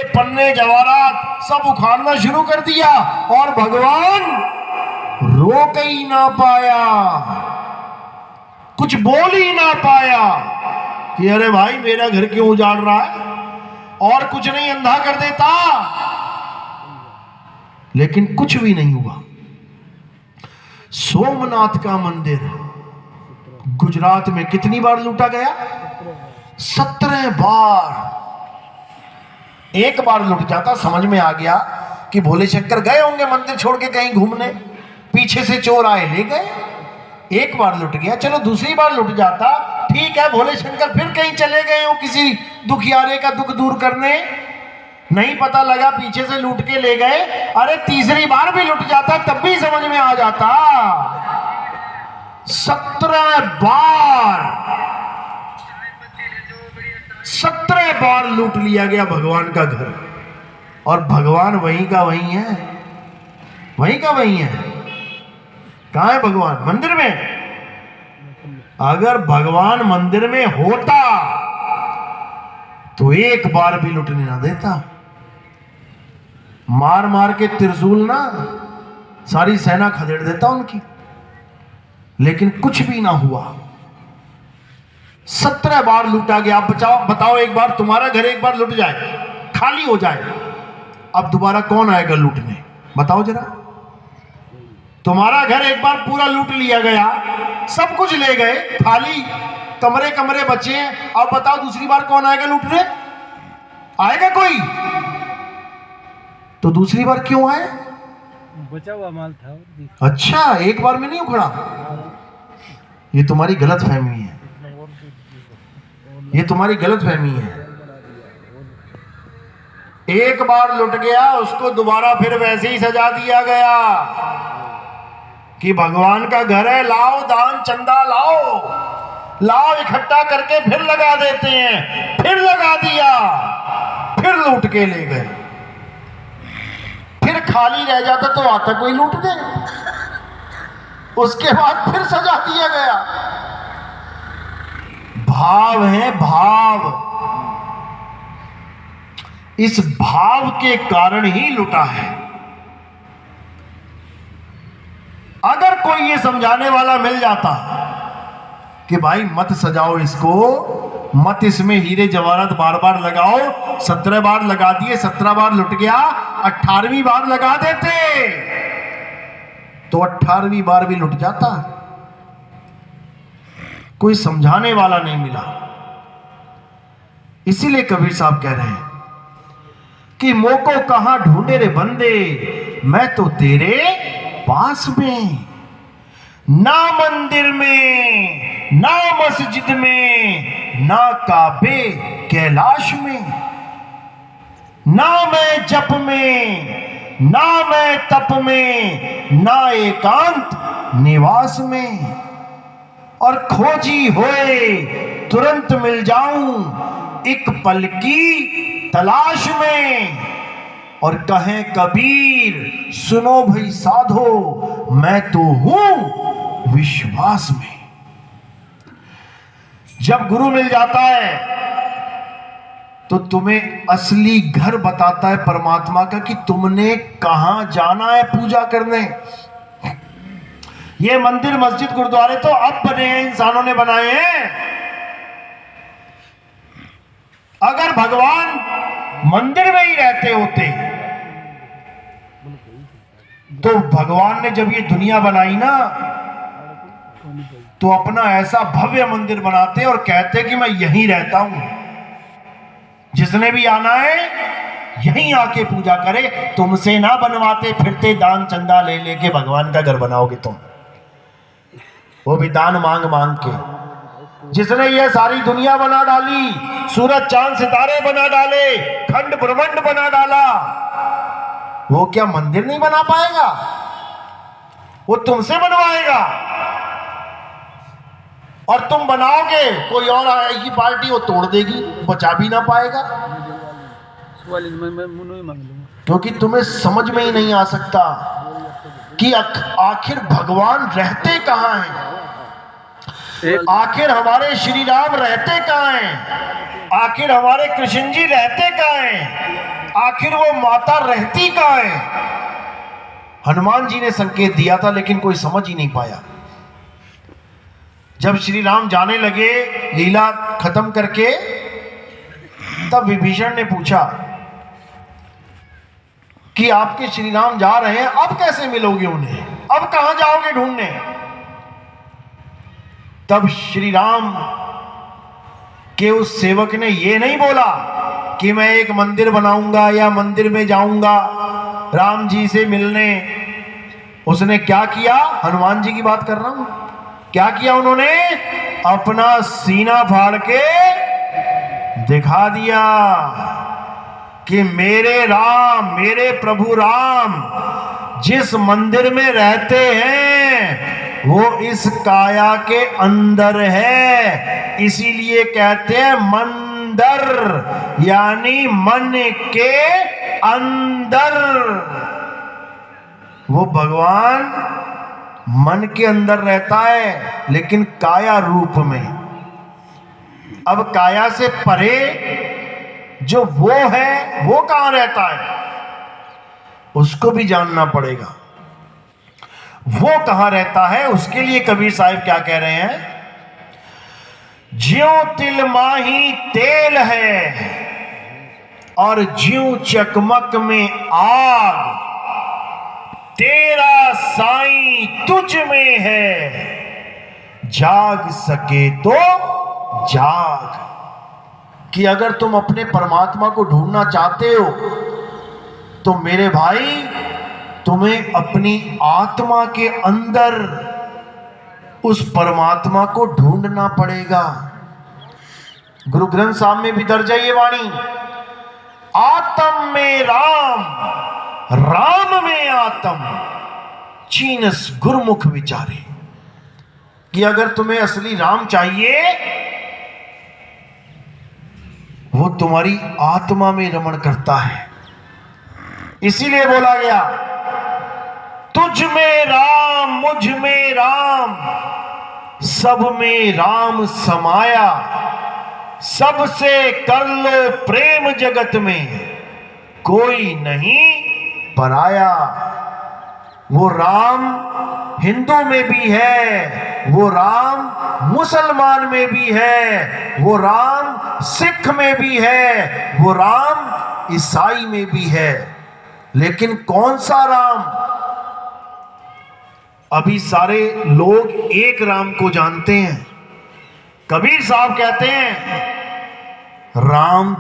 पन्ने जवाहरात सब उखाड़ना शुरू कर दिया और भगवान रोक ही ना पाया, कुछ बोल ही ना पाया कि अरे भाई मेरा घर क्यों उजाड़ रहा है, और कुछ नहीं अंधा कर देता। लेकिन कुछ भी नहीं हुआ। सोमनाथ का मंदिर गुजरात में कितनी बार लूटा गया? 17 बार। एक बार लुट जाता समझ में आ गया कि भोले शंकर गए होंगे मंदिर छोड़ के कहीं घूमने, पीछे से चोर आए ले गए। एक बार लुट गया, चलो दूसरी बार लुट जाता, ठीक है भोले शंकर फिर कहीं चले गए हो किसी दुखियारे का दुख दूर करने, नहीं पता लगा पीछे से लूट के ले गए। अरे तीसरी बार भी लुट जाता तब भी समझ में आ जाता। 17 बार, 17 बार लूट लिया गया भगवान का घर, और भगवान वहीं का वहीं है, वहीं का वहीं है। कहां है भगवान? मंदिर में। अगर भगवान मंदिर में होता तो एक बार भी लुटने ना देता। मार मार के त्रिशूल ना सारी सेना खदेड़ देता उनकी, लेकिन कुछ भी ना हुआ। 17 बार लूटा गया। आप बताओ एक बार तुम्हारा घर एक बार लुट जाए, खाली हो जाए, अब दोबारा कौन आएगा लूटने? बताओ जरा। तुम्हारा घर एक बार पूरा लूट लिया गया, सब कुछ ले गए, खाली कमरे कमरे बचे हैं, अब बताओ दूसरी बार कौन आएगा लूटने? आएगा कोई? तो दूसरी बार क्यों आए? बचा हुआ माल था। अच्छा, एक बार में नहीं उखड़ा। ये तुम्हारी गलत फहमी है, ये तुम्हारी गलत फहमी है। एक बार लुट गया, उसको दोबारा फिर वैसे ही सजा दिया गया कि भगवान का घर है, लाओ दान चंदा लाओ, लाओ इकट्ठा करके फिर लगा देते हैं। फिर लगा दिया, फिर लूट के ले गए। फिर खाली रह जाता तो आता कोई लूट दे, उसके बाद फिर सजा दिया गया। भाव है भाव, इस भाव के कारण ही लुटा है। अगर कोई ये समझाने वाला मिल जाता कि भाई मत सजाओ इसको, मत इसमें हीरे जवाहरात बार बार लगाओ, 17 बार लगा दिए, 17 बार लुट गया, 18वीं बार लगा देते तो 18वीं बार भी लुट जाता। कोई समझाने वाला नहीं मिला, इसीलिए कबीर साहब कह रहे हैं कि मोको कहां ढूंढे रे बंदे, मैं तो तेरे पास में, ना मंदिर में, ना मस्जिद में, ना काबे कैलाश में, ना मैं जप में, ना मैं तप में, ना एकांत निवास में, और खोजी होए तुरंत मिल जाऊं एक पल की तलाश में। और कहें कबीर सुनो भाई साधो, मैं तो हूं विश्वास में। जब गुरु मिल जाता है तो तुम्हें असली घर बताता है परमात्मा का कि तुमने कहां जाना है पूजा करने। ये मंदिर मस्जिद गुरुद्वारे तो अब बने हैं, इंसानों ने बनाए हैं। अगर भगवान मंदिर में ही रहते होते तो भगवान ने जब ये दुनिया बनाई ना तो अपना ऐसा भव्य मंदिर बनाते और कहते कि मैं यहीं रहता हूं, जिसने भी आना है यहीं आके पूजा करे। तुमसे ना बनवाते फिरते दान चंदा ले लेके भगवान का घर बनाओगे तुम, वो भी दान मांग मांग के। जिसने ये सारी दुनिया बना डाली, सूरज चांद सितारे बना डाले, खंड ब्रह्मांड बना डाला, वो क्या मंदिर नहीं बना पाएगा? वो तुमसे बनवाएगा। और तुम बनाओगे, कोई और आएगी पार्टी वो तोड़ देगी, बचा भी ना पाएगा। क्योंकि तुम्हें समझ में ही नहीं आ सकता कि आखिर भगवान रहते कहां हैं, आखिर हमारे श्री राम रहते कहां हैं, आखिर हमारे कृष्ण जी रहते कहां हैं, आखिर वो माता रहती कहाँ है? हनुमान जी ने संकेत दिया था लेकिन कोई समझ ही नहीं पाया। जब श्री राम जाने लगे लीला खत्म करके, तब विभीषण ने पूछा कि आपके श्री राम जा रहे हैं, अब कैसे मिलोगे उन्हें? अब कहां जाओगे ढूंढने? तब श्री राम के उस सेवक ने यह नहीं बोला कि मैं एक मंदिर बनाऊंगा या मंदिर में जाऊंगा राम जी से मिलने। उसने क्या किया? हनुमान जी की बात कर रहा हूं। क्या किया उन्होंने? अपना सीना फाड़ के दिखा दिया कि मेरे राम, मेरे प्रभु राम जिस मंदिर में रहते हैं वो इस काया के अंदर है। इसीलिए कहते हैं मंदर, यानी मन के अंदर। वो भगवान मन के अंदर रहता है लेकिन काया रूप में। अब काया से परे जो वो है वो कहां रहता है, उसको भी जानना पड़ेगा। वो कहां रहता है उसके लिए कबीर साहिब क्या कह रहे हैं? ज्यों तिल माही तेल है और ज्यों चकमक में आग, तेरा साईं तुझ में है, जाग सके तो जाग। कि अगर तुम अपने परमात्मा को ढूंढना चाहते हो तो मेरे भाई तुम्हें अपनी आत्मा के अंदर उस परमात्मा को ढूंढना पड़ेगा। गुरु ग्रंथ साहब में भी दर्ज है ये वाणी, आत्म में राम, राम में आत्म, चीनस गुरमुख विचारे। कि अगर तुम्हें असली राम चाहिए वो तुम्हारी आत्मा में रमण करता है। इसीलिए बोला गया तुझ में राम, मुझ में राम, सब में राम समाया, सबसे कर लो प्रेम जगत में, कोई नहीं पराया। वो राम हिंदू में भी है, वो राम मुसलमान में भी है, वो राम सिख में भी है, वो राम ईसाई में भी है। लेकिन कौन सा राम? अभी सारे लोग एक राम को जानते हैं। कबीर साहब कहते हैं राम